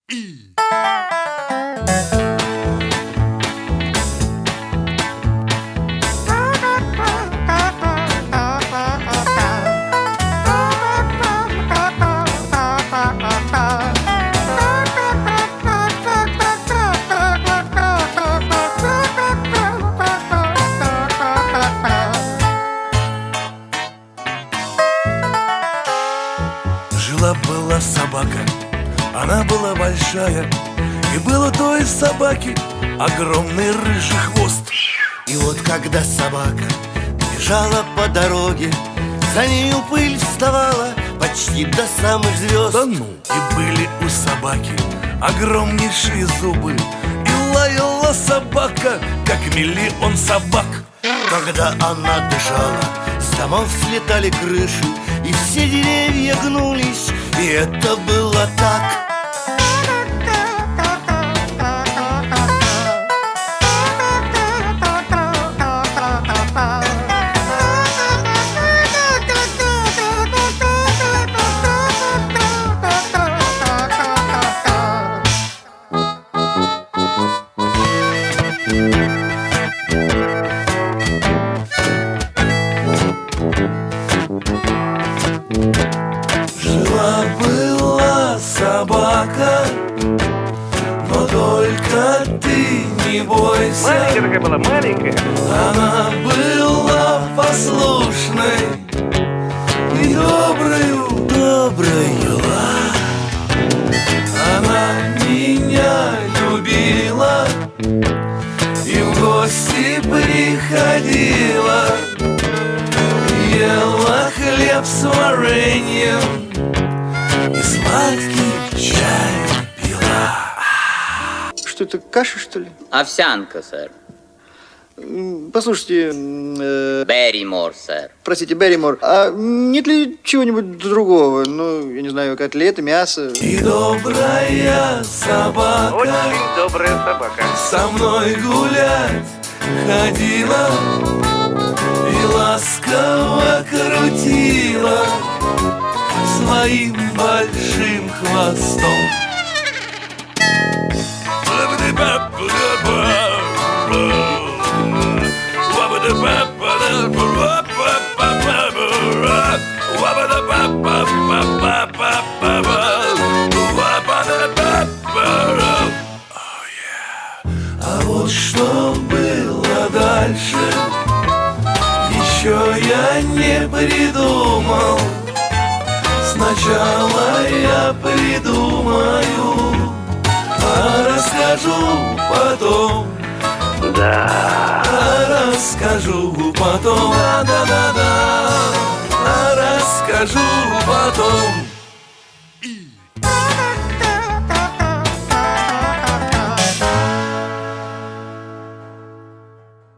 Жила-была собака, она была большая, и был у той собаки огромный рыжий хвост. И вот когда собака бежала по дороге, за нею пыль вставала почти до самых звезд. Да ну! И были у собаки огромнейшие зубы, и лаяла собака, как миллион собак. Когда она дышала, с домов слетали крыши, и все деревья гнулись, и это было так. Жила-была собака, но только ты не бойся. Маленькая такая была, маленькая. Она была послушной и доброю. Она меня любила и в гости приходила, ела хлеб с вареньем и сладкий чай пила. Что это, каша, что ли? Овсянка, сэр. Послушайте, Берримор, сэр. простите, Берримор, а нет ли чего-нибудь другого? Ну, я не знаю, котлеты, мясо. И добрая собака Очень добрая собака. со мной гулять ходила и ласково крутила своим большим хвостом. А вот что было дальше, еще я не придумал. Сначала я придумаю, а расскажу потом. Да. А расскажу потом. Да-да-да-да. А расскажу потом.